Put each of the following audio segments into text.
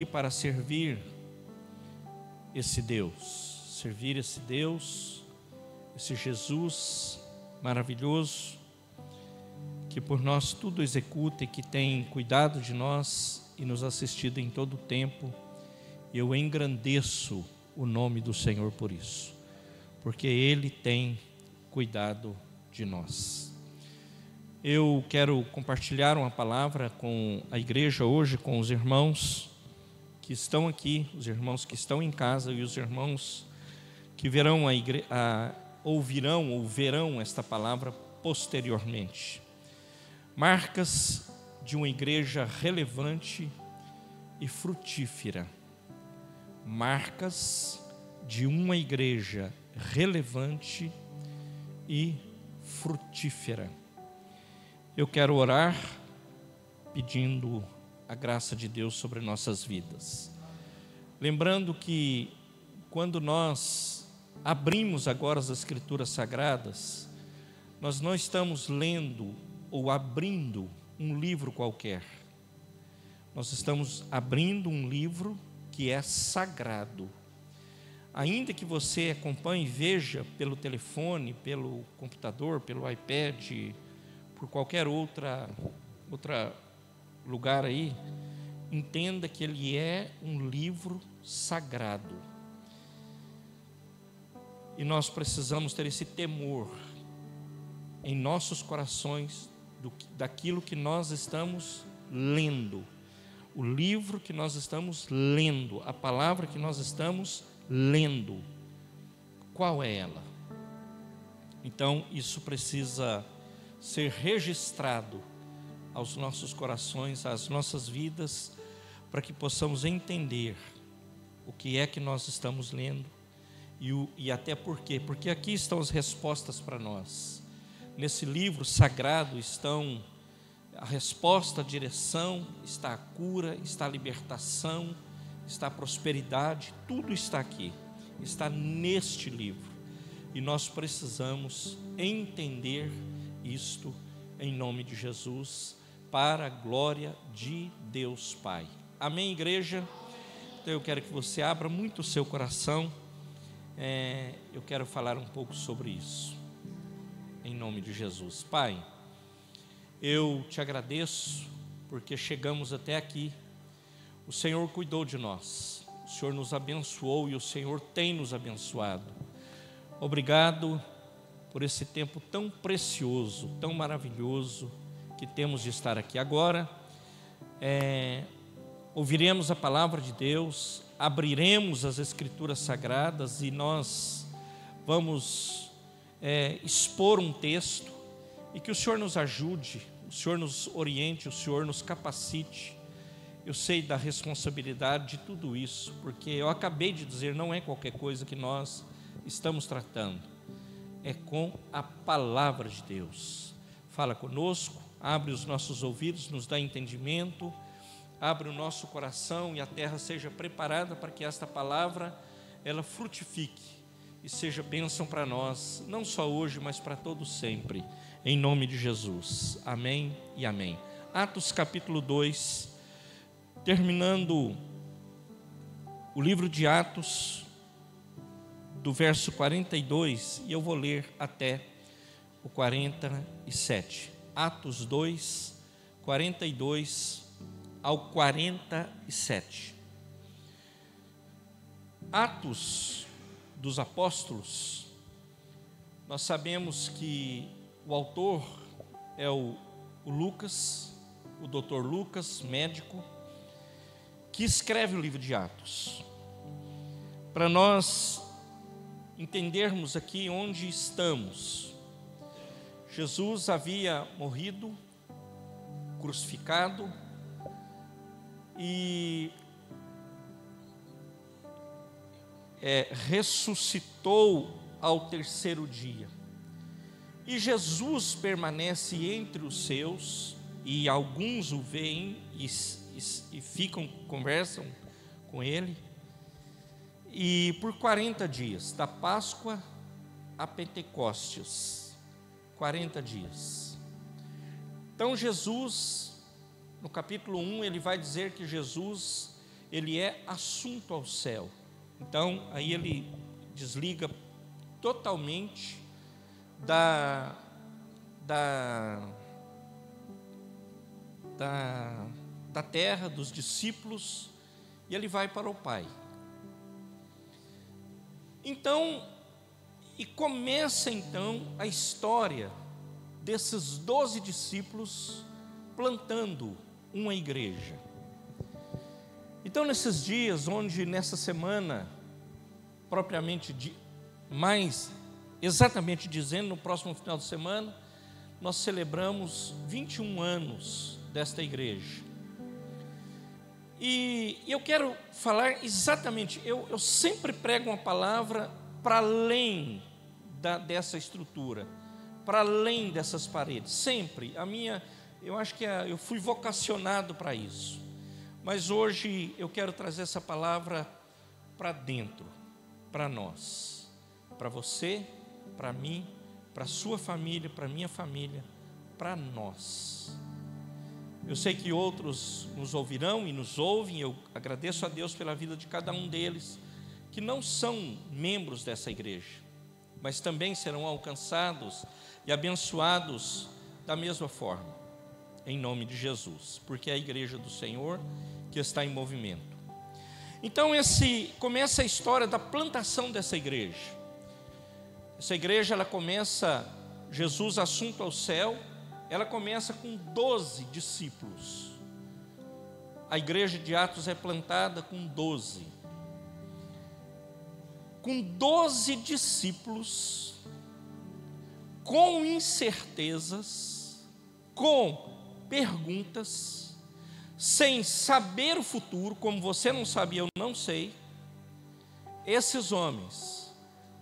para servir esse Deus, esse Jesus maravilhoso, que por nós tudo executa e que tem cuidado de nós e nos assistido em todo o tempo. Eu engrandeço o nome do Senhor por isso, porque Ele tem cuidado de nós. Eu quero compartilhar uma palavra com a igreja hoje, com os irmãos que estão aqui, os irmãos que estão em casa e os irmãos que ouvirão ou verão esta palavra posteriormente. Marcas de uma igreja relevante e frutífera. Marcas de uma igreja relevante e frutífera. Eu quero orar pedindo a graça de Deus sobre nossas vidas. Lembrando que quando nós abrimos agora as Escrituras Sagradas, nós não estamos lendo ou abrindo um livro qualquer. Nós estamos abrindo um livro que é sagrado. Ainda que você acompanhe e veja pelo telefone, pelo computador, pelo iPad, por qualquer outra lugar aí, entenda que ele é um livro sagrado. E nós precisamos ter esse temor em nossos corações daquilo que nós estamos lendo. O livro que nós estamos lendo, a palavra que nós estamos lendo, qual é ela? Então isso precisa ser registrado aos nossos corações, às nossas vidas, para que possamos entender o que é que nós estamos lendo e até por quê. Porque aqui estão as respostas para nós. Nesse livro sagrado estão a resposta, a direção, está a cura, está a libertação, está a prosperidade, tudo está aqui, está neste livro. E nós precisamos entender isto em nome de Jesus, para a glória de Deus Pai. Amém, igreja? Então eu quero que você abra muito o seu coração. Eu quero falar um pouco sobre isso, em nome de Jesus. Pai, eu te agradeço porque chegamos até aqui. O Senhor cuidou de nós, o Senhor nos abençoou e o Senhor tem nos abençoado. Obrigado por esse tempo tão precioso, tão maravilhoso que temos de estar aqui. Agora, ouviremos a palavra de Deus, abriremos as Escrituras Sagradas e nós vamos expor um texto, e que o Senhor nos ajude, o Senhor nos oriente, o Senhor nos capacite. Eu sei da responsabilidade de tudo isso, porque eu acabei de dizer, não é qualquer coisa que nós estamos tratando, é com a palavra de Deus. Fala conosco, abre os nossos ouvidos, nos dá entendimento, abre o nosso coração e a terra seja preparada para que esta palavra ela frutifique e seja bênção para nós, não só hoje, mas para todos sempre, em nome de Jesus. Amém e amém. Atos capítulo 2, terminando o livro de Atos, do verso 42, e eu vou ler até o 47. Atos 2, 42 ao 47. Atos dos Apóstolos, nós sabemos que o autor é o Lucas, o doutor Lucas, médico, que escreve o livro de Atos. Para nós entendermos aqui onde estamos, Jesus havia morrido, crucificado, e ressuscitou ao terceiro dia. E Jesus permanece entre os seus, e alguns o veem e conversam com ele, e por 40 dias, da Páscoa a Pentecostes, 40 dias. Então Jesus, no capítulo 1, ele vai dizer que Jesus ele é assunto ao céu. Então, aí ele desliga totalmente da terra, dos discípulos, e ele vai para o Pai. Então, e começa então a história desses 12 discípulos plantando uma igreja. Então, nesses dias, onde nessa semana, propriamente, mais exatamente dizendo, no próximo final de semana, nós celebramos 21 anos desta igreja. E eu quero falar exatamente, eu sempre prego uma palavra para além dessa estrutura, para além dessas paredes, sempre. Eu acho que eu fui vocacionado para isso. Mas hoje eu quero trazer essa palavra para dentro, para nós, para você, para mim, para a sua família, para a minha família, para nós. Eu sei que outros nos ouvirão e nos ouvem, eu agradeço a Deus pela vida de cada um deles, que não são membros dessa igreja, mas também serão alcançados e abençoados da mesma forma, em nome de Jesus, porque é a igreja do Senhor que está em movimento. Então começa a história da plantação dessa igreja. Essa igreja, ela começa, Jesus assunto ao céu, ela começa com 12 discípulos. A igreja de Atos é plantada com 12. Com 12 discípulos, com incertezas, com perguntas, sem saber o futuro, como você não sabe, eu não sei. Esses homens,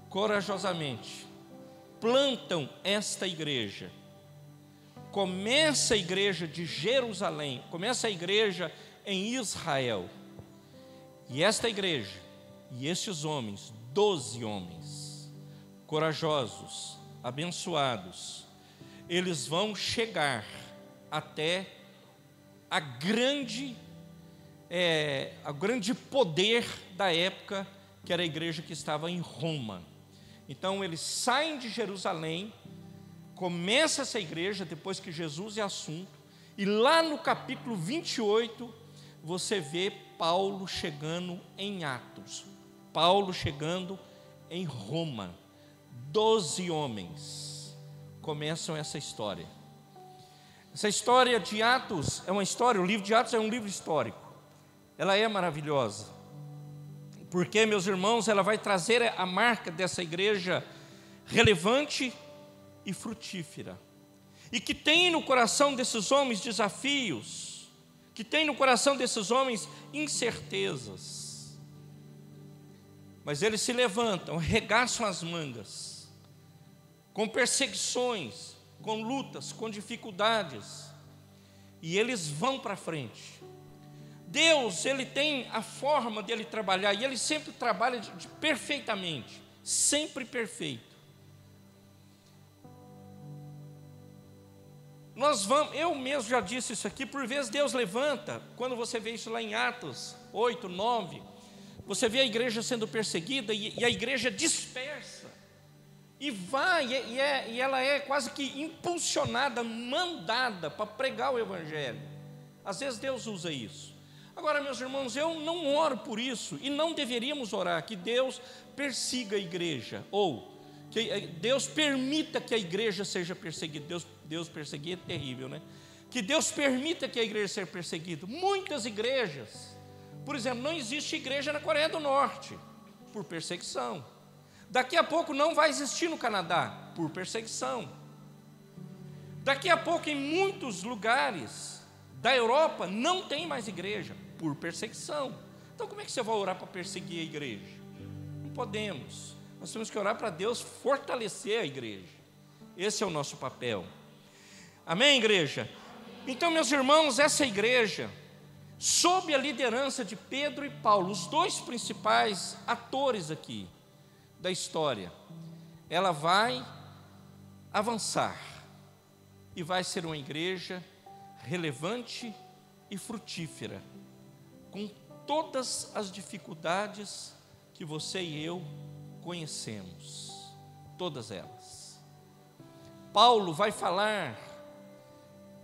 corajosamente, plantam esta igreja. Começa a igreja de Jerusalém, começa a igreja em Israel. E esta igreja, e estes homens, 12 homens, corajosos, abençoados, eles vão chegar até a grande poder da época, que era a igreja que estava em Roma. Então eles saem de Jerusalém, começa essa igreja depois que Jesus é assunto, e lá no capítulo 28, você vê Paulo chegando em Atos, Paulo chegando em Roma. 12 homens começam essa história. Essa história de Atos é uma história, o livro de Atos é um livro histórico. Ela é maravilhosa, porque, meus irmãos, ela vai trazer a marca dessa igreja relevante e frutífera, e que tem no coração desses homens desafios, que tem no coração desses homens incertezas, mas eles se levantam, arregaçam as mangas, com perseguições, com lutas, com dificuldades, e eles vão para frente. Deus, Ele tem a forma de Ele trabalhar, e Ele sempre trabalha perfeitamente, sempre perfeito. Eu mesmo já disse isso aqui, por vezes Deus levanta, quando você vê isso lá em Atos 8, 9, você vê a igreja sendo perseguida, e a igreja dispersa, e vai, e ela é quase que impulsionada, mandada para pregar o evangelho. Às vezes Deus usa isso. Agora, meus irmãos, eu não oro por isso, e não deveríamos orar que Deus persiga a igreja, ou que Deus permita que a igreja seja perseguida. Deus perseguir é terrível, né? Que Deus permita que a igreja seja perseguida. Muitas igrejas, por exemplo, não existe igreja na Coreia do Norte, por perseguição. Daqui a pouco não vai existir no Canadá, por perseguição. Daqui a pouco, em muitos lugares da Europa, não tem mais igreja, por perseguição. Então, como é que você vai orar para perseguir a igreja? Não podemos. Nós temos que orar para Deus fortalecer a igreja. Esse é o nosso papel. Amém, igreja? Então, meus irmãos, essa igreja, sob a liderança de Pedro e Paulo, os dois principais atores aqui da história, ela vai avançar e vai ser uma igreja relevante e frutífera, com todas as dificuldades que você e eu conhecemos, todas elas. Paulo vai falar,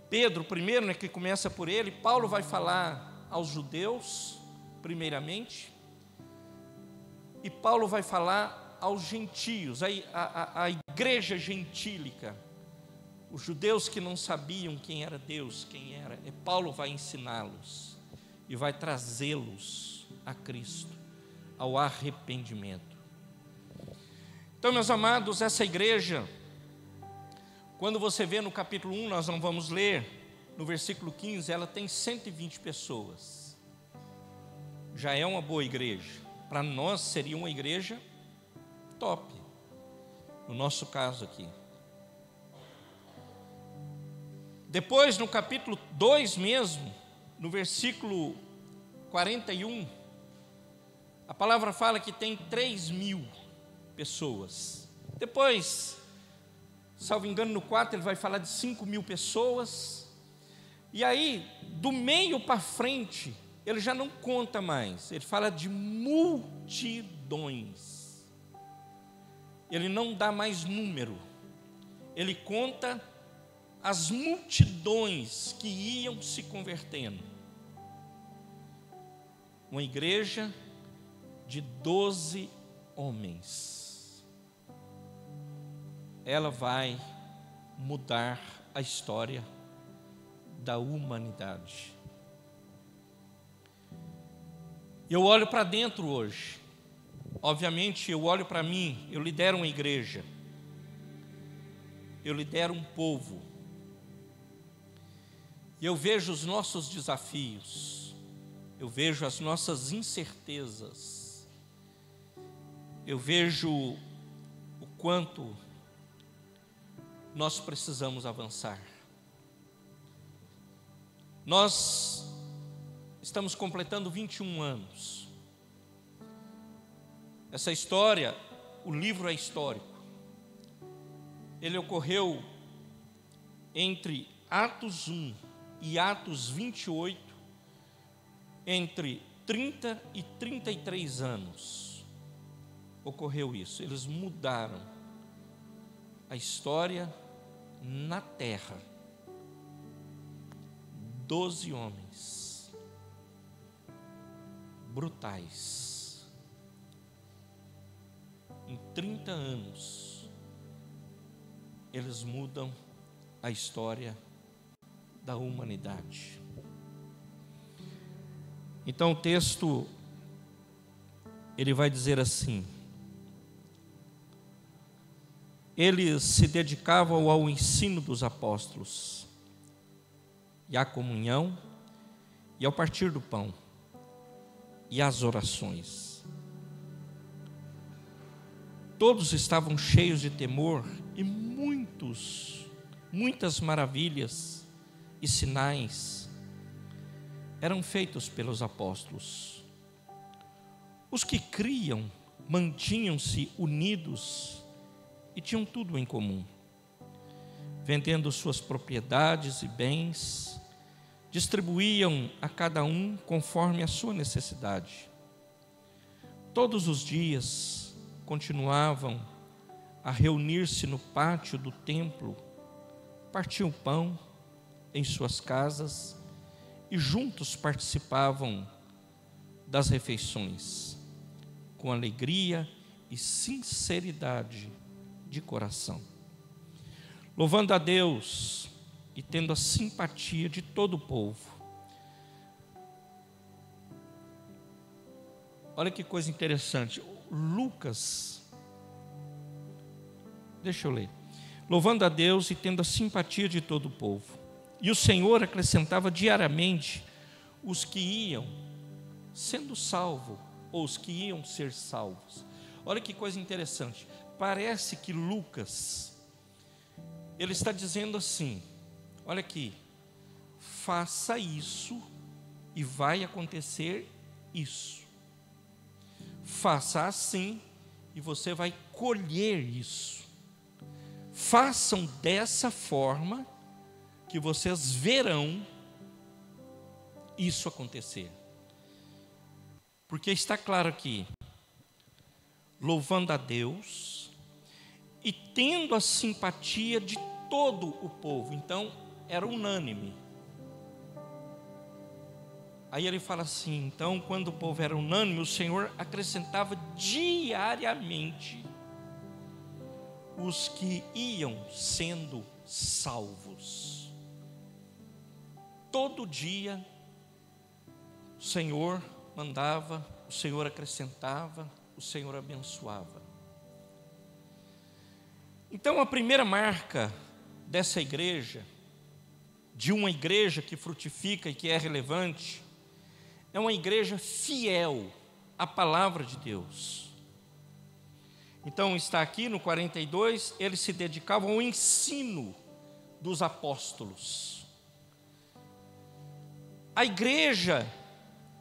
Pedro primeiro, né, que começa por ele, Paulo vai falar aos judeus, primeiramente, e Paulo vai falar aos gentios, a igreja gentílica, os judeus que não sabiam quem era Deus, quem era, e Paulo vai ensiná-los, e vai trazê-los a Cristo, ao arrependimento. Então, meus amados, essa igreja, quando você vê no capítulo 1, nós não vamos ler, no versículo 15, ela tem 120 pessoas, já é uma boa igreja, para nós seria uma igreja top, no nosso caso aqui. Depois, no capítulo 2 mesmo, no versículo 41, a palavra fala que tem 3.000 pessoas. Depois, salvo engano, no 4 ele vai falar de 5.000 pessoas. E aí, do meio para frente, ele já não conta mais, ele fala de multidões. Ele não dá mais número, ele conta as multidões que iam se convertendo. Uma igreja de 12 homens. Ela vai mudar a história da humanidade. Eu olho para dentro hoje. Obviamente, eu olho para mim, eu lidero uma igreja. Eu lidero um povo. E eu vejo os nossos desafios. Eu vejo as nossas incertezas. Eu vejo o quanto nós precisamos avançar. Nós estamos completando 21 anos. Essa história, o livro é histórico. Ele ocorreu entre Atos 1 e Atos 28, entre 30 e 33 anos. Ocorreu isso. Eles mudaram a história na terra. 12 homens brutais. Em 30 anos, eles mudam a história da humanidade. Então o texto, ele vai dizer assim: eles se dedicavam ao ensino dos apóstolos, e à comunhão, e ao partir do pão, e às orações. Todos estavam cheios de temor, e muitas maravilhas e sinais eram feitos pelos apóstolos. Os que criam mantinham-se unidos e tinham tudo em comum. Vendendo suas propriedades e bens, distribuíam a cada um conforme a sua necessidade. Todos os dias continuavam a reunir-se no pátio do templo, partiam pão em suas casas e juntos participavam das refeições, com alegria e sinceridade de coração, louvando a Deus e tendo a simpatia de todo o povo. Olha que coisa interessante. Lucas, deixa eu ler. Louvando a Deus e tendo a simpatia de todo o povo. E o Senhor acrescentava diariamente os que iam sendo salvos, ou os que iam ser salvos. Olha que coisa interessante. Parece que Lucas, ele está dizendo assim, olha aqui, faça isso e vai acontecer isso. Faça assim e você vai colher isso. Façam dessa forma que vocês verão isso acontecer. Porque está claro aqui, louvando a Deus e tendo a simpatia de todo o povo. Então, era unânime. Aí ele fala assim, então, quando o povo era unânime, o Senhor acrescentava diariamente os que iam sendo salvos. Todo dia, o Senhor mandava, o Senhor acrescentava, o Senhor abençoava. Então, a primeira marca dessa igreja, de uma igreja que frutifica e que é relevante, é uma igreja fiel à palavra de Deus. Então está aqui no 42, eles se dedicavam ao ensino dos apóstolos. A igreja,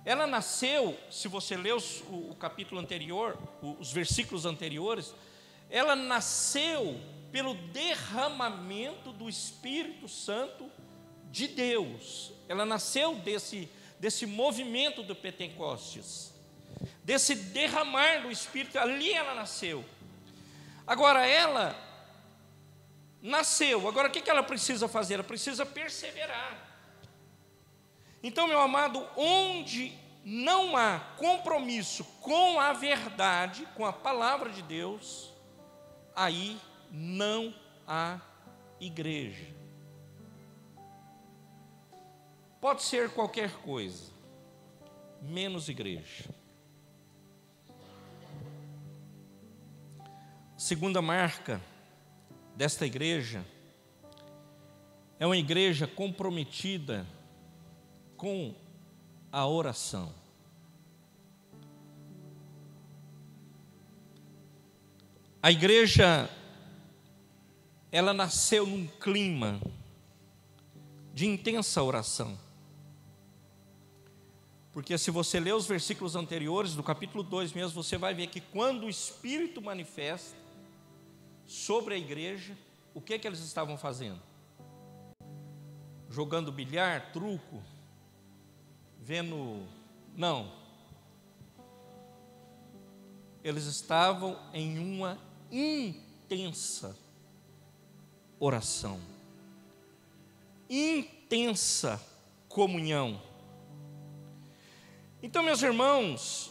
ela nasceu, se você ler o capítulo anterior, os versículos anteriores, ela nasceu pelo derramamento do Espírito Santo de Deus. Ela nasceu desse movimento do Pentecostes, desse derramar do Espírito, ali ela nasceu. Agora ela nasceu, agora o que ela precisa fazer? Ela precisa perseverar. Então, meu amado, onde não há compromisso com a verdade, com a palavra de Deus, aí não há igreja. Pode ser qualquer coisa, menos igreja. Segunda marca desta igreja é uma igreja comprometida com a oração. A igreja, ela nasceu num clima de intensa oração. Porque se você ler os versículos anteriores, do capítulo 2 mesmo, você vai ver que quando o Espírito manifesta sobre a igreja, o que eles estavam fazendo? Jogando bilhar, truco, vendo... Não. Eles estavam em uma intensa oração, intensa comunhão. Então, meus irmãos,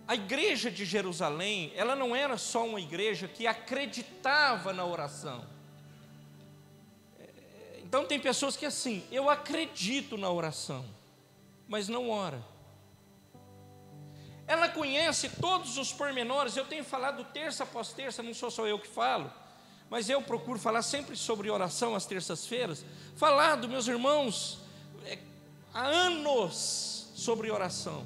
a igreja de Jerusalém, ela não era só uma igreja que acreditava na oração. Então tem pessoas que assim, eu acredito na oração, mas não ora. Ela conhece todos os pormenores. Eu tenho falado terça após terça, não sou só eu que falo, mas eu procuro falar sempre sobre oração às terças-feiras. Falado, meus irmãos, há anos sobre oração.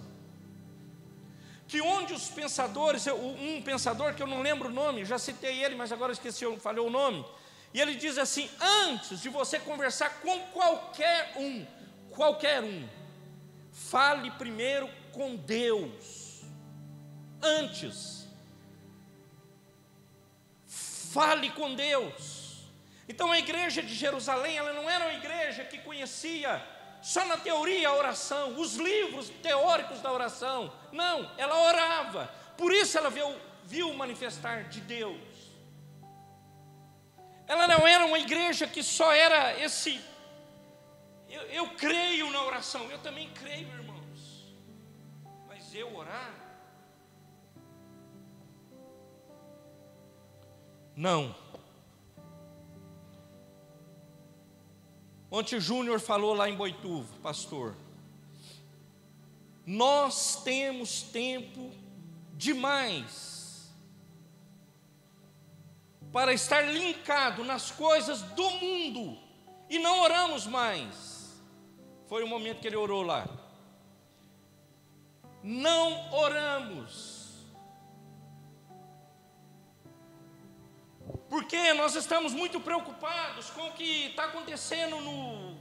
Que onde os pensadores, um pensador que eu não lembro o nome, já citei ele, mas agora esqueci, falhou o nome, e ele diz assim: antes de você conversar com qualquer um, fale primeiro com Deus. Antes, fale com Deus. Então a igreja de Jerusalém, ela não era uma igreja que conhecia só na teoria a oração, os livros teóricos da oração. Não, ela orava. Por isso ela viu o manifestar de Deus. Ela não era uma igreja que só era esse... Eu creio na oração. Eu também creio, irmãos. Mas eu orar? Não. Ontem o Júnior falou lá em Boituva, pastor. Nós temos tempo demais para estar linkado nas coisas do mundo e não oramos mais. Foi o momento que ele orou lá. Não oramos. Porque nós estamos muito preocupados com o que está acontecendo no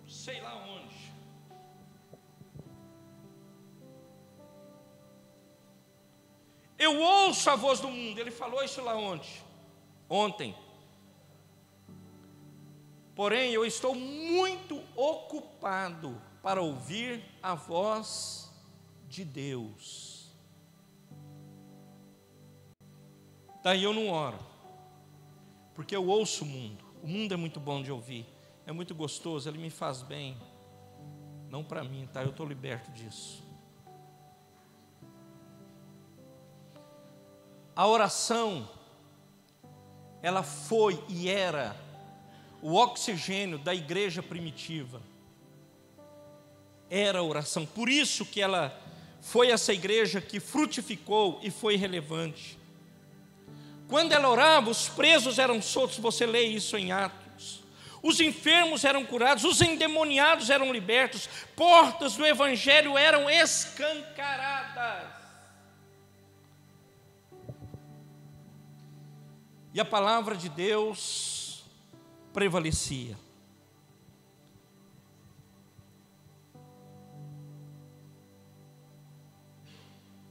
sei lá onde. Eu ouço a voz do mundo. Ele falou isso lá ontem. Porém, eu estou muito ocupado para ouvir a voz de Deus. Daí eu não oro, porque eu ouço o mundo. O mundo é muito bom de ouvir, é muito gostoso, ele me faz bem. Não para mim, tá? Eu estou liberto disso. A oração, ela foi e era o oxigênio da igreja primitiva. Era a oração. Por isso que ela foi essa igreja que frutificou e foi relevante. Quando ela orava, os presos eram soltos. Você lê isso em Atos. Os enfermos eram curados, os endemoniados eram libertos, portas do evangelho eram escancaradas. E a palavra de Deus prevalecia.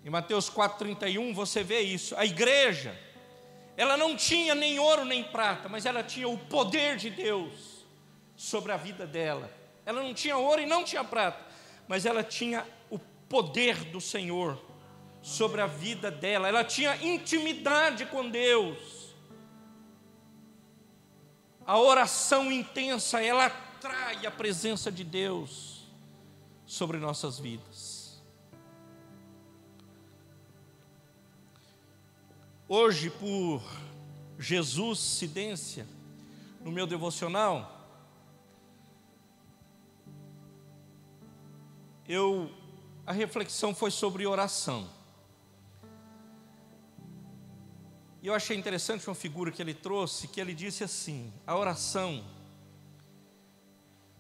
Em Mateus 4,31 você vê isso. A igreja, ela não tinha nem ouro nem prata, mas ela tinha o poder de Deus sobre a vida dela. Ela não tinha ouro e não tinha prata, mas ela tinha o poder do Senhor sobre a vida dela. Ela tinha intimidade com Deus. A oração intensa, ela atrai a presença de Deus sobre nossas vidas. Hoje, por Jesuscidência, no meu devocional, a reflexão foi sobre oração. E eu achei interessante uma figura que ele trouxe, que ele disse assim: a oração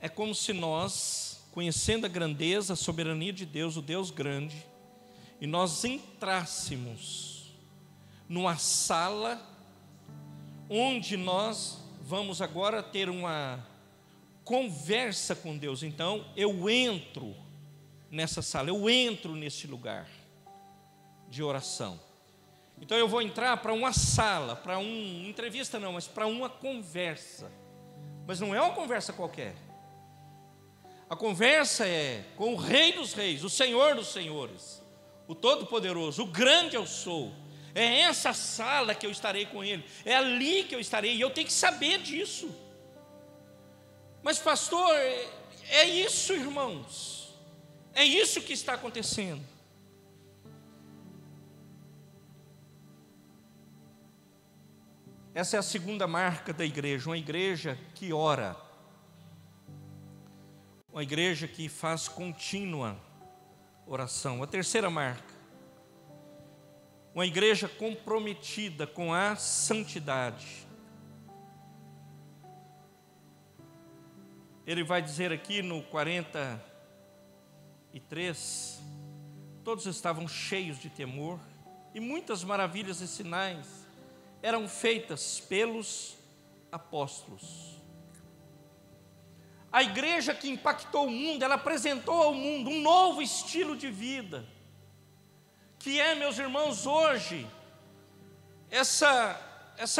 é como se nós, conhecendo a grandeza, a soberania de Deus, o Deus grande, e nós entrássemos numa sala onde nós vamos agora ter uma conversa com Deus. Então eu entro nessa sala, eu entro nesse lugar de oração. Então eu vou entrar para uma sala, para uma entrevista não, mas para uma conversa. Mas não é uma conversa qualquer. A conversa é com o Rei dos Reis, o Senhor dos Senhores, o Todo-Poderoso, o grande eu sou. É essa sala que eu estarei com Ele, é ali que eu estarei, e eu tenho que saber disso. Mas pastor, é isso, irmãos, é isso que está acontecendo. Essa é a segunda marca da igreja, uma igreja que ora, uma igreja que faz contínua oração. A terceira marca, uma igreja comprometida com a santidade. Ele vai dizer aqui no 43, todos estavam cheios de temor, e muitas maravilhas e sinais eram feitas pelos apóstolos. A igreja que impactou o mundo, ela apresentou ao mundo um novo estilo de vida, que é, meus irmãos, hoje, essa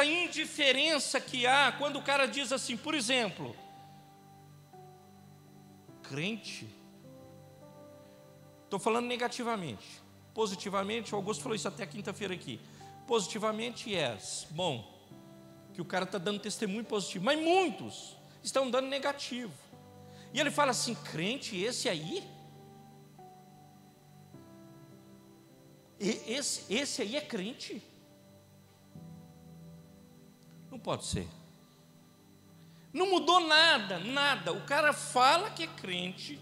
indiferença que há quando o cara diz assim, por exemplo, crente, estou falando negativamente, positivamente, o Augusto falou isso até quinta-feira aqui. Positivamente bom, que o cara está dando testemunho positivo, mas muitos estão dando negativo. E ele fala assim, crente, esse aí? Esse aí é crente? Não pode ser. Não mudou nada, nada. O cara fala que é crente,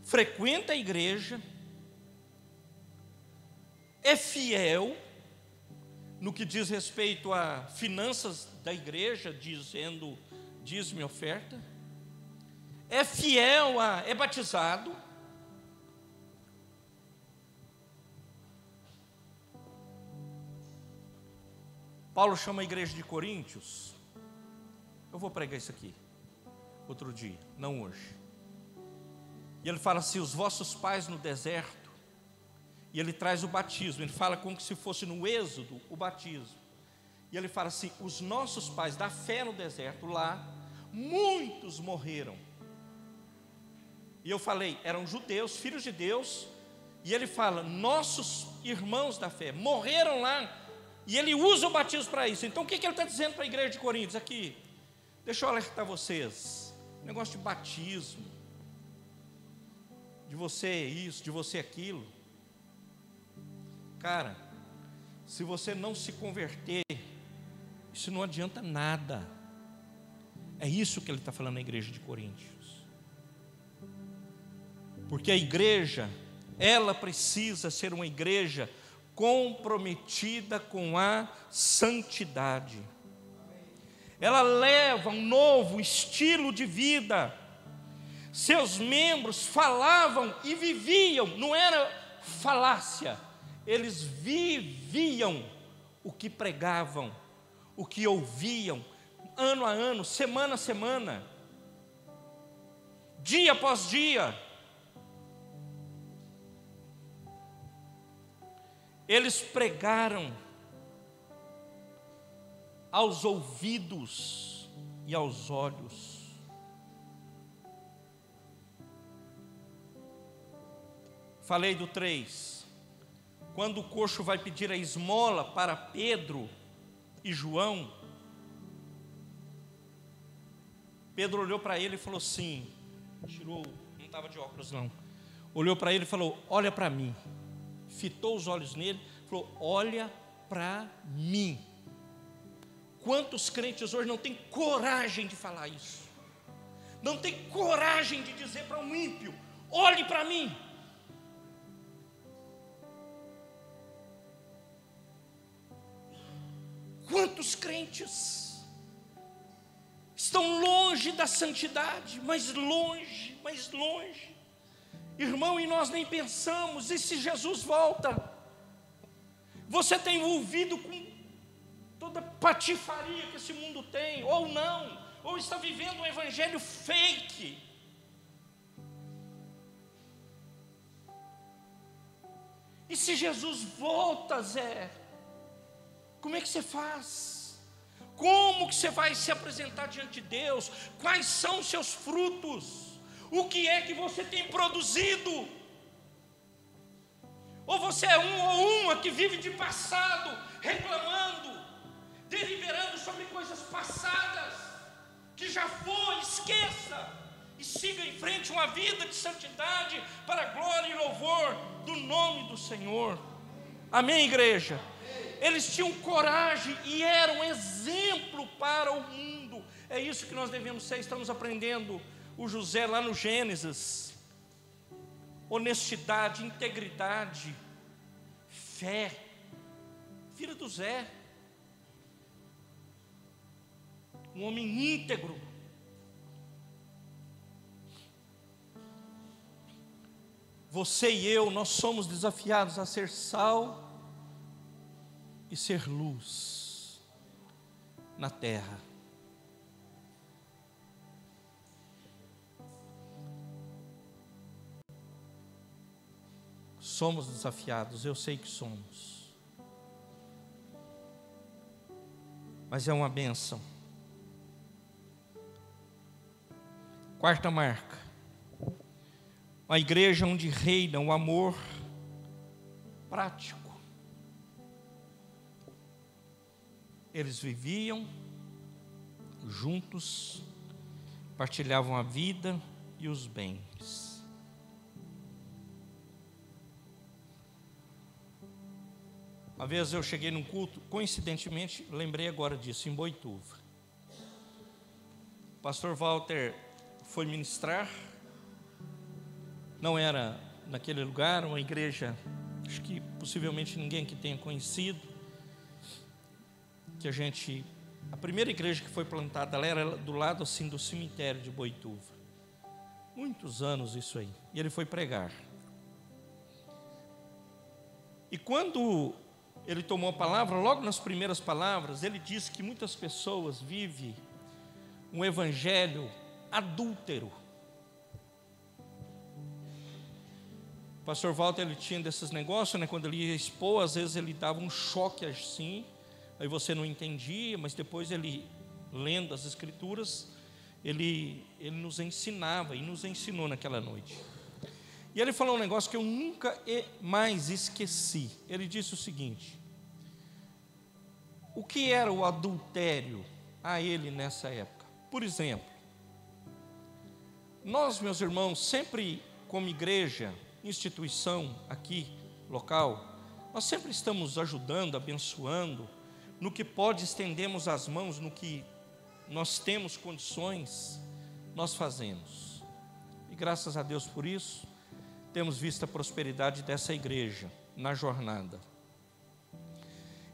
frequenta a igreja, é fiel no que diz respeito a finanças da igreja, dizendo dízimo e oferta, é fiel, é batizado, Paulo chama a igreja de Coríntios, eu vou pregar isso aqui outro dia, não hoje, e ele fala assim, os vossos pais no deserto, e ele traz o batismo, ele fala como se fosse no Êxodo o batismo. E ele fala assim, os nossos pais da fé no deserto lá, muitos morreram. E eu falei, eram judeus, filhos de Deus, E ele fala, nossos irmãos da fé morreram lá, e ele usa o batismo para isso. Então o que ele está dizendo para a igreja de Coríntios aqui? Deixa eu alertar vocês, negócio de batismo, de você isso, de você aquilo. Cara, se você não se converter, isso não adianta nada. É isso que ele está falando na igreja de Coríntios. Porque a igreja, ela precisa ser uma igreja comprometida com a santidade. Ela leva um novo estilo de vida. Seus membros falavam e viviam, não era falácia, eles viviam o que pregavam, o que ouviam, ano a ano, semana a semana, dia após dia. Eles pregaram aos ouvidos e aos olhos. Falei do 3. Quando o coxo vai pedir a esmola para Pedro e João, Pedro olhou para ele e falou assim, tirou, não estava de óculos não, olhou para ele e falou, olha para mim. Fitou os olhos nele, falou, olha para mim. Quantos crentes hoje não têm coragem de falar isso? Não tem coragem de dizer para um ímpio, olhe para mim. Quantos crentes estão longe da santidade, mais longe, mais longe. Irmão, e nós nem pensamos, e se Jesus volta? Você tem envolvido com toda a patifaria que esse mundo tem, ou não, ou está vivendo um evangelho fake. E se Jesus volta, Zé, como é que você faz? Como que você vai se apresentar diante de Deus? Quais são os seus frutos? O que é que você tem produzido? Ou você é um ou uma que vive de passado, reclamando, deliberando sobre coisas passadas, que já foi, esqueça, e siga em frente uma vida de santidade, para a glória e louvor do nome do Senhor. Amém, igreja? Eles tinham coragem e eram exemplo para o mundo. É isso que nós devemos ser. Estamos aprendendo o José lá no Gênesis. Honestidade, integridade, fé. Filho do Zé, um homem íntegro. Você e eu, nós somos desafiados a ser sal e ser luz na terra. Somos desafiados, eu sei que somos. Mas é uma bênção. Quarta marca. Uma igreja onde reina o amor prático. Eles viviam juntos, partilhavam a vida e os bens. Uma vez eu cheguei num culto, coincidentemente, lembrei agora disso, em Boituva. O pastor Walter foi ministrar, não era naquele lugar, uma igreja, acho que possivelmente ninguém que tenha conhecido, que a primeira igreja que foi plantada, ela era do lado assim do cemitério de Boituva, muitos anos isso aí, e ele foi pregar. E quando ele tomou a palavra, logo nas primeiras palavras, ele disse que muitas pessoas vivem um evangelho adúltero. O pastor Walter, ele tinha desses negócios, né? Quando ele ia expor, às vezes ele dava um choque assim, aí você não entendia, mas depois ele, lendo as escrituras, ele nos ensinava e nos ensinou naquela noite. E ele falou um negócio que eu nunca mais esqueci. Ele disse o seguinte: o que era o adultério a ele nessa época? Por exemplo, nós, meus irmãos, sempre como igreja, instituição aqui, local, nós sempre estamos ajudando, abençoando, no que pode estendemos as mãos, no que nós temos condições, nós fazemos. E graças a Deus por isso, temos visto a prosperidade dessa igreja na jornada.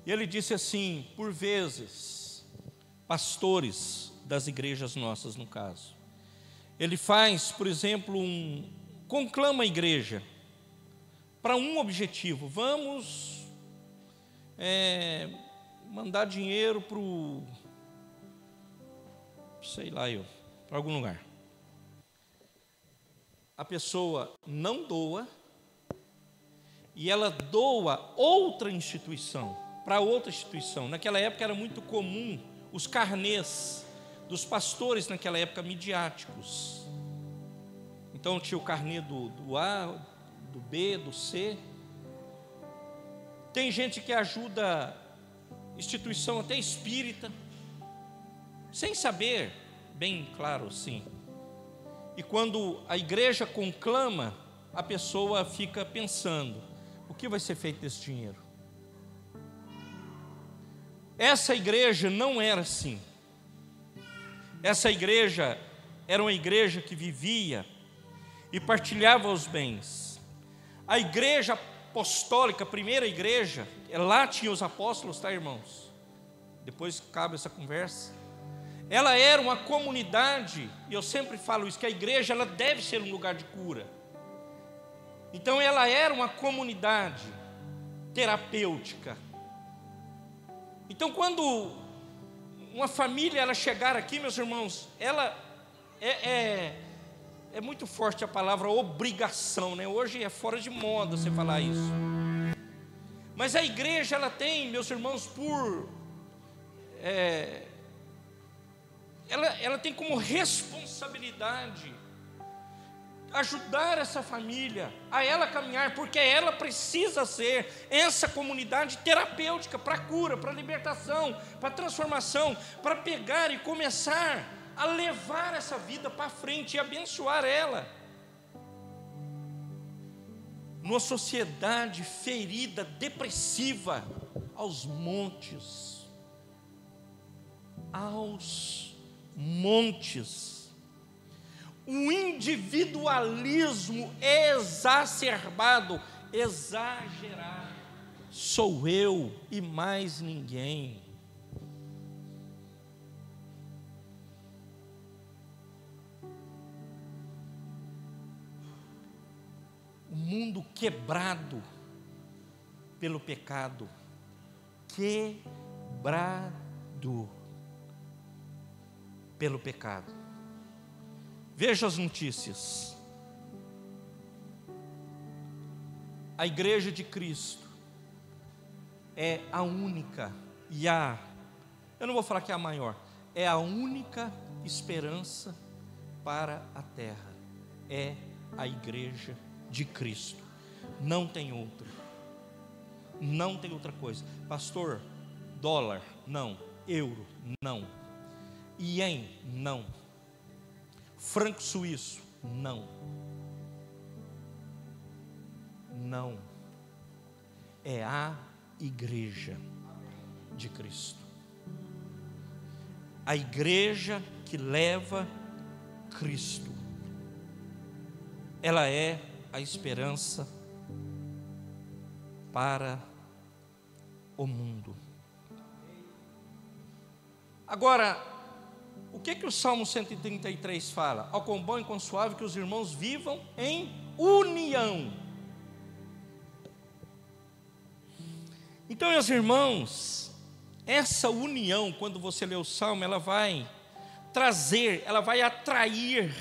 E ele disse assim, por vezes, pastores das igrejas nossas, no caso, ele faz, por exemplo, conclama a igreja para um objetivo: vamos mandar dinheiro para para algum lugar. A pessoa não doa e ela doa outra instituição, para outra instituição. Naquela época era muito comum os carnês dos pastores, naquela época midiáticos. Então tinha o carnê do A, do B, do C. Tem gente que ajuda instituição até espírita, sem saber, bem claro, sim. E quando a igreja conclama, a pessoa fica pensando: o que vai ser feito desse dinheiro? Essa igreja não era assim. Essa igreja era uma igreja que vivia e partilhava os bens. A igreja apostólica, a primeira igreja, lá tinha os apóstolos, tá, irmãos? Depois cabe essa conversa. Ela era uma comunidade, e eu sempre falo isso, que a igreja ela deve ser um lugar de cura. Então ela era uma comunidade terapêutica. Então quando uma família ela chegar aqui, meus irmãos, ela é muito forte a palavra obrigação, né? Hoje é fora de moda você falar isso. Mas a igreja ela tem, meus irmãos, ela tem como responsabilidade ajudar essa família a ela caminhar, porque ela precisa ser essa comunidade terapêutica para cura, para libertação, para transformação, para pegar e começar a levar essa vida para frente e abençoar ela. Numa sociedade ferida, depressiva, aos montes, o individualismo exacerbado, exagerado, sou eu e mais ninguém. O mundo quebrado pelo pecado, quebrado pelo pecado. Veja as notícias. A igreja de Cristo é a única eu não vou falar que é a maior, é a única esperança para a terra. É a igreja de Cristo. Não tem outra. Não tem outra coisa. Pastor, dólar, não. Euro, não. Ien, não. Franco suíço, não. Não. É a igreja de Cristo. A igreja que leva Cristo. Ela é a esperança para o mundo. Agora, o que o Salmo 133 fala? Ao quão bom e quão suave que os irmãos vivam em união. Então, meus irmãos, essa união, quando você lê o Salmo, ela vai trazer, ela vai atrair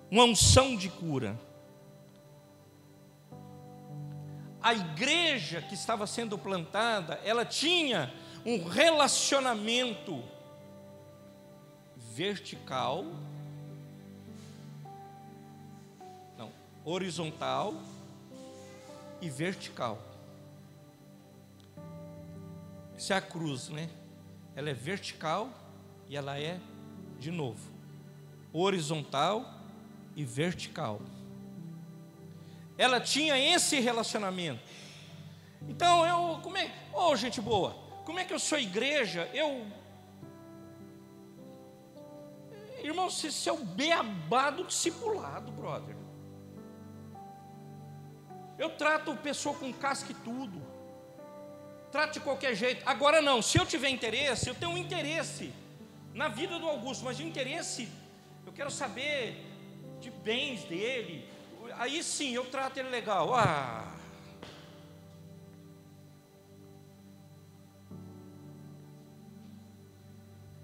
uma unção de cura. A igreja que estava sendo plantada, ela tinha um relacionamento vertical, horizontal e vertical. Isso é a cruz, né? Ela é vertical e ela é, de novo, horizontal e vertical. Ela tinha esse relacionamento. Então gente boa, como é que eu sou igreja? Irmão, isso é o beabá do discipulado, brother. Eu trato a pessoa com casca e tudo. Trato de qualquer jeito. Agora não, se eu tiver interesse, eu tenho um interesse na vida do Augusto, mas o interesse, eu quero saber de bens dele. Aí sim, eu trato ele legal.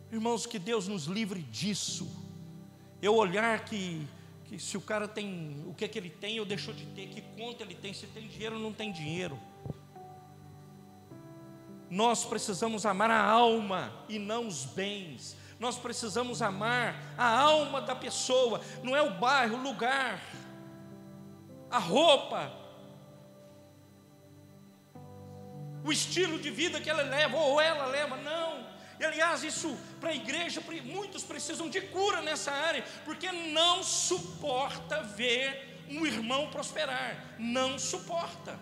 Irmãos, que Deus nos livre disso. Eu olhar que se o cara tem, o que é que ele tem, ou deixou de ter, que conta ele tem, se tem dinheiro ou não tem dinheiro. Nós precisamos amar a alma e não os bens. Nós precisamos amar a alma da pessoa. Não é o bairro, o lugar, a roupa, o estilo de vida que ela leva, ou ela leva, não. E aliás, isso para a igreja, muitos precisam de cura nessa área, porque não suporta ver um irmão prosperar, não suporta.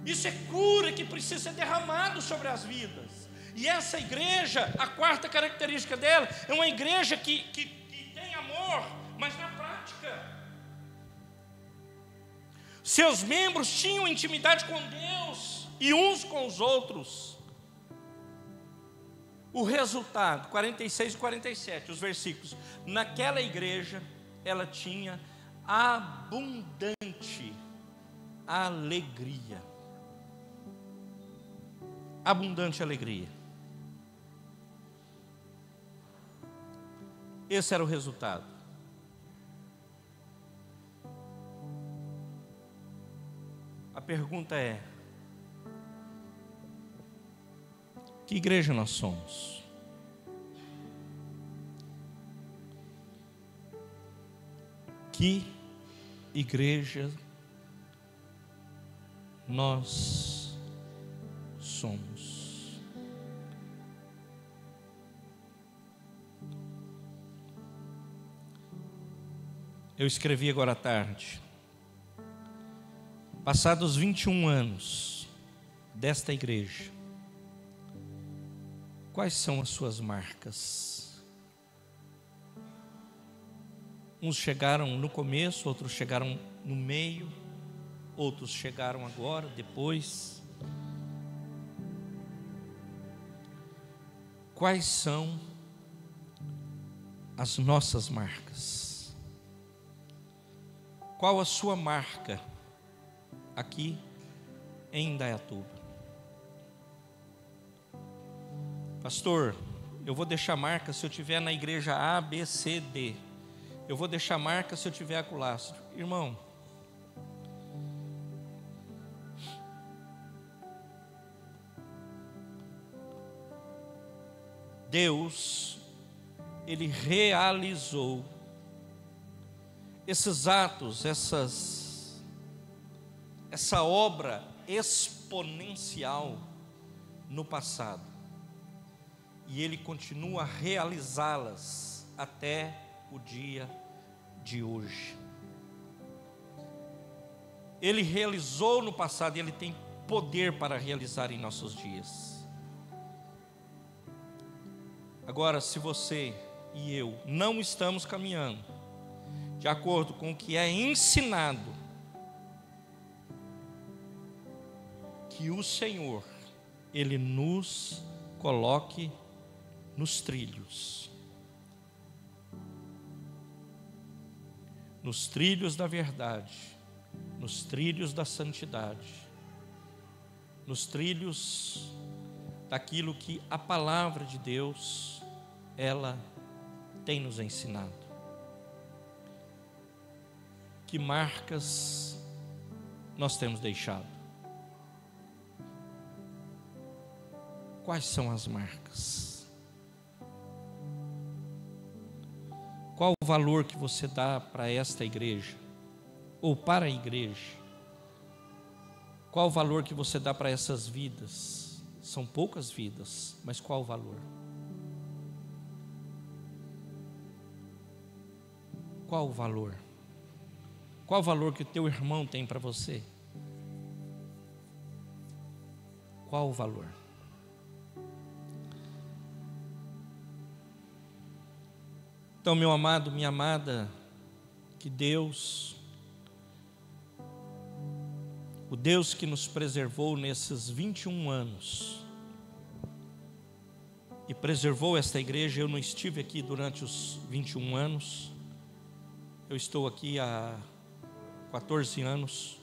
Isso é cura que precisa ser derramado sobre as vidas. E essa igreja, a quarta característica dela, é uma igreja que tem amor, mas na prática. Seus membros tinham intimidade com Deus e uns com os outros. O resultado, 46 e 47, os versículos. Naquela igreja, ela tinha abundante alegria. Abundante alegria. Esse era o resultado. A pergunta é: que igreja nós somos? Que igreja nós somos? Eu escrevi agora à tarde. Passados 21 anos desta igreja, quais são as suas marcas? Uns chegaram no começo, outros chegaram no meio, outros chegaram agora, depois. Quais são as nossas marcas? Qual a sua marca aqui em Indaiatuba? Pastor, eu vou deixar marca se eu estiver na igreja A, B, C, D. Eu vou deixar marca se eu estiver acolá. Irmão, Deus, Ele realizou esses atos, essa obra exponencial no passado, e Ele continua a realizá-las até o dia de hoje. Ele realizou no passado e Ele tem poder para realizar em nossos dias. Agora, se você e eu não estamos caminhando de acordo com o que é ensinado, que o Senhor, Ele nos coloque nos trilhos da verdade, nos trilhos da santidade, nos trilhos daquilo que a palavra de Deus, ela tem nos ensinado. Que marcas nós temos deixado? Quais são as marcas? Qual o valor que você dá para esta igreja? ou para a igreja? Qual o valor que você dá para essas vidas? São poucas vidas, mas qual o valor? Qual o valor? Qual o valor que o teu irmão tem para você? Qual o valor? Então, meu amado, minha amada, que Deus, o Deus que nos preservou nesses 21 anos e preservou esta igreja, eu não estive aqui durante os 21 anos, eu estou aqui há 14 anos,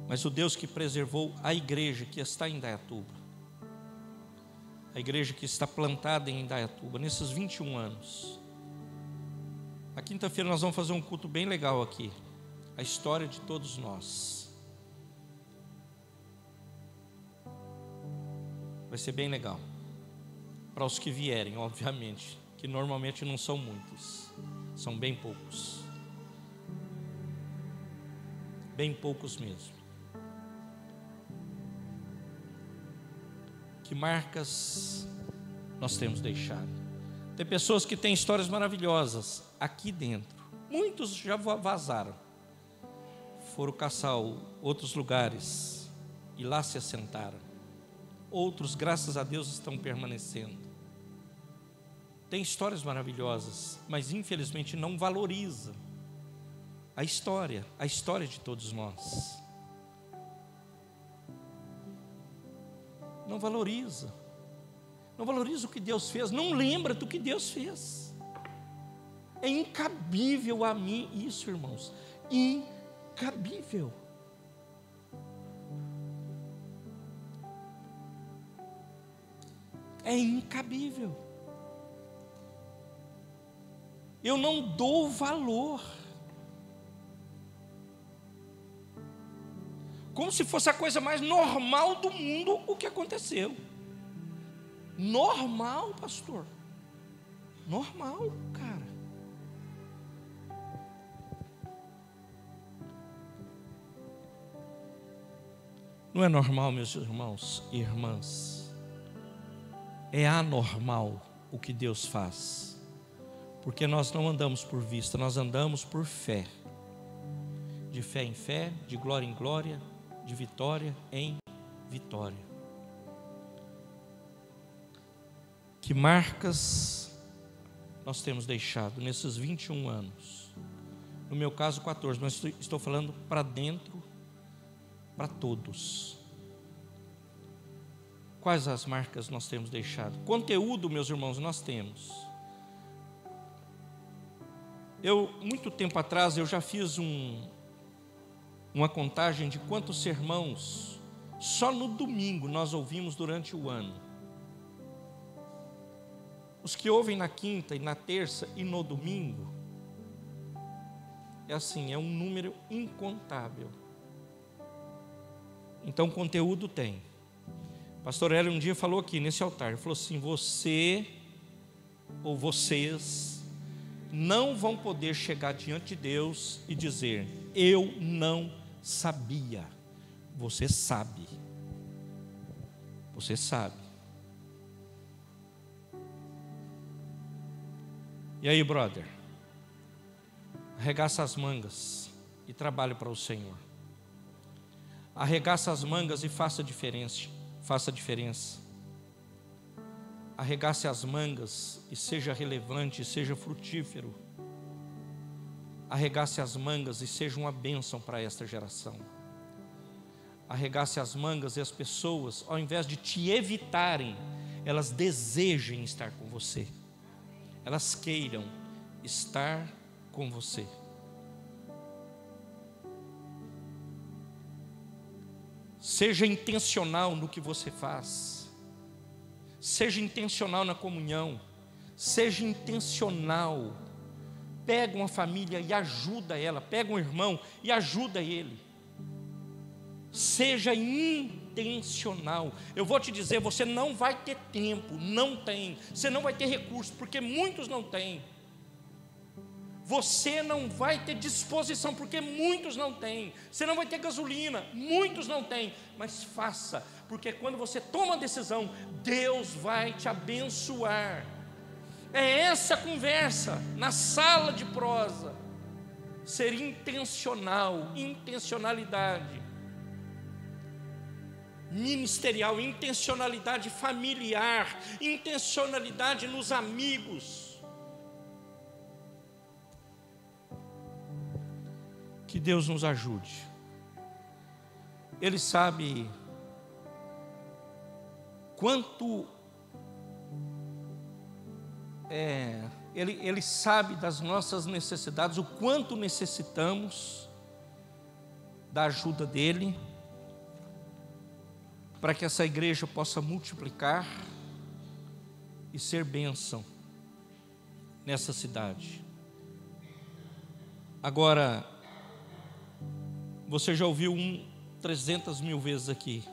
mas o Deus que preservou a igreja que está em Indaiatuba, a igreja que está plantada em Indaiatuba, nesses 21 anos. Na quinta-feira nós vamos fazer um culto bem legal aqui, a história de todos nós. Vai ser bem legal, para os que vierem, obviamente, que normalmente não são muitos, são bem poucos. Bem poucos mesmo. Que marcas nós temos deixado? Tem pessoas que têm histórias maravilhosas aqui dentro. Muitos já vazaram, foram caçar outros lugares e lá se assentaram. Outros, graças a Deus, estão permanecendo. Tem histórias maravilhosas, mas infelizmente não valoriza a história de todos nós. Não valoriza o que Deus fez, não lembra do que Deus fez. É incabível a mim isso, irmãos, incabível. É incabível. Eu não dou valor, como se fosse a coisa mais normal do mundo o que aconteceu. Normal, pastor? Normal, cara. Não é normal, meus irmãos e irmãs. É anormal o que Deus faz. Porque nós não andamos por vista, nós andamos por fé. De fé em fé, de glória em glória, de vitória em vitória. Que marcas nós temos deixado nesses 21 anos? No meu caso 14, mas estou falando para dentro, para todos. Quais as marcas nós temos deixado? Conteúdo, meus irmãos, nós temos. Muito tempo atrás, eu já fiz uma contagem de quantos sermãos só no domingo nós ouvimos durante o ano. Os que ouvem na quinta e na terça e no domingo, é assim, é um número incontável. Então conteúdo tem. Pastor Hélio um dia falou aqui nesse altar, ele falou assim: você ou vocês não vão poder chegar diante de Deus e dizer: eu não sabia. Você sabe. Você sabe. E aí, brother? Arregaça as mangas e trabalhe para o Senhor. Arregaça as mangas e faça diferença. Faça diferença. Arregace as mangas e seja relevante, seja frutífero. Arregace as mangas e seja uma bênção para esta geração. Arregace as mangas e as pessoas, ao invés de te evitarem, elas desejem estar com você. Elas queiram estar com você. Seja intencional no que você faz. Seja intencional na comunhão. Seja intencional. Pega uma família e ajuda ela. Pega um irmão e ajuda ele. Seja intencional. Eu vou te dizer, você não vai ter tempo, não tem. Você não vai ter recursos, porque muitos não têm. Você não vai ter disposição, porque muitos não têm. Você não vai ter gasolina, muitos não têm. Mas faça, porque quando você toma a decisão, Deus vai te abençoar. É essa conversa na sala de prosa. Ser intencional, intencionalidade ministerial, intencionalidade familiar, intencionalidade nos amigos. Que Deus nos ajude. Ele sabe quanto Ele sabe das nossas necessidades, o quanto necessitamos da ajuda dEle, para que essa igreja possa multiplicar e ser bênção nessa cidade. Agora, você já ouviu 300 mil vezes aqui: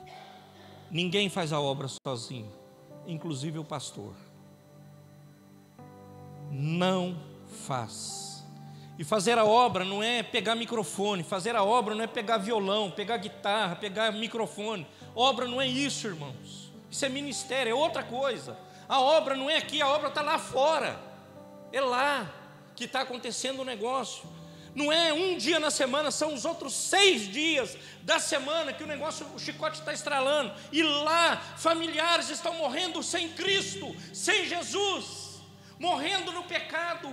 ninguém faz a obra sozinho, inclusive o pastor. Não faz. E fazer a obra não é pegar microfone, fazer a obra não é pegar violão, pegar guitarra, pegar microfone. Obra não é isso, irmãos. Isso é ministério, é outra coisa. A obra não é aqui, a obra está lá fora. É lá que está acontecendo o negócio. Não é um dia na semana, são os outros 6 dias da semana que o chicote está estralando. E lá familiares estão morrendo sem Cristo, sem Jesus, morrendo no pecado,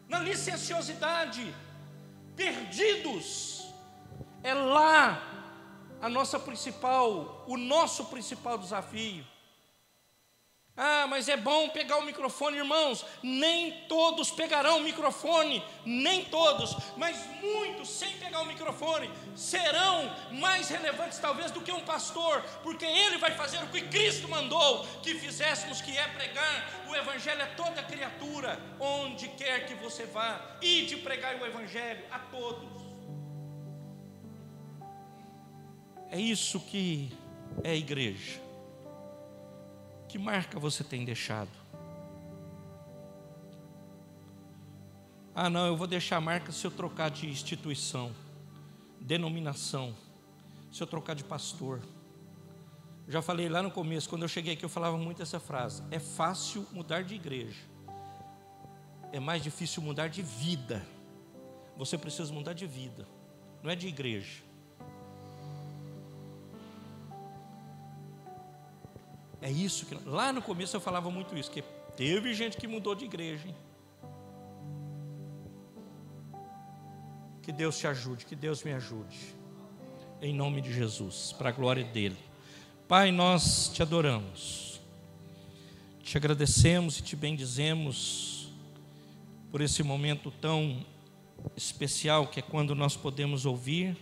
na licenciosidade, perdidos. É lá o nosso principal desafio. Ah, mas é bom pegar o microfone, irmãos. Nem todos pegarão o microfone, nem todos, mas muitos, sem pegar o microfone, serão mais relevantes talvez do que um pastor, porque ele vai fazer o que Cristo mandou que fizéssemos, que é pregar o evangelho a toda criatura, onde quer que você vá, e de pregar o evangelho a todos. É isso que é a igreja. Que marca você tem deixado? Ah, não, eu vou deixar a marca se eu trocar de instituição, denominação, se eu trocar de pastor. Já falei lá no começo, quando eu cheguei aqui, eu falava muito essa frase: é fácil mudar de igreja, é mais difícil mudar de vida. Você precisa mudar de vida, não é de igreja. É isso que... Lá no começo eu falava muito isso, que teve gente que mudou de igreja, hein? Que Deus te ajude, que Deus me ajude, em nome de Jesus, para a glória dEle. Pai, nós te adoramos, te agradecemos e te bendizemos por esse momento tão especial, que é quando nós podemos ouvir,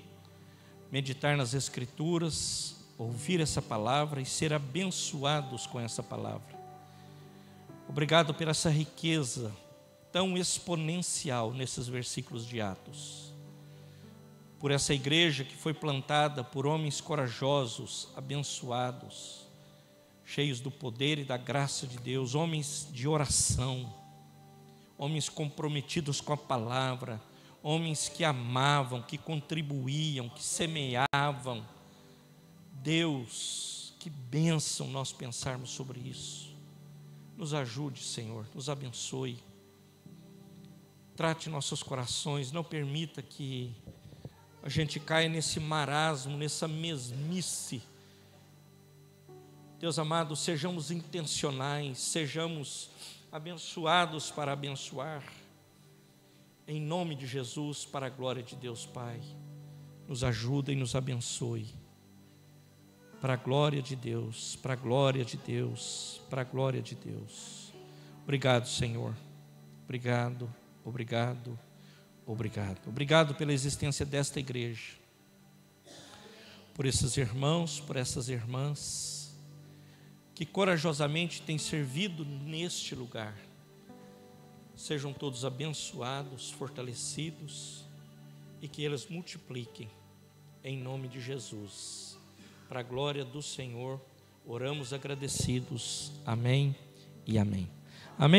meditar nas Escrituras, ouvir essa palavra e ser abençoados com essa palavra. Obrigado por essa riqueza tão exponencial nesses versículos de Atos, por essa igreja que foi plantada por homens corajosos, abençoados, cheios do poder e da graça de Deus, homens de oração, homens comprometidos com a palavra, homens que amavam, que contribuíam, que semeavam. Deus, que bênção nós pensarmos sobre isso. Nos ajude, Senhor, nos abençoe. Trate nossos corações, não permita que a gente caia nesse marasmo, nessa mesmice. Deus amado, sejamos intencionais, sejamos abençoados para abençoar. Em nome de Jesus, para a glória de Deus Pai. Nos ajuda e nos abençoe. Para a glória de Deus, para a glória de Deus, para a glória de Deus. Obrigado, Senhor. Obrigado, obrigado, obrigado. Obrigado pela existência desta igreja, por esses irmãos, por essas irmãs, que corajosamente têm servido neste lugar. Sejam todos abençoados, fortalecidos, e que eles multipliquem, em nome de Jesus. Para a glória do Senhor, oramos agradecidos. Amém e amém. Amém.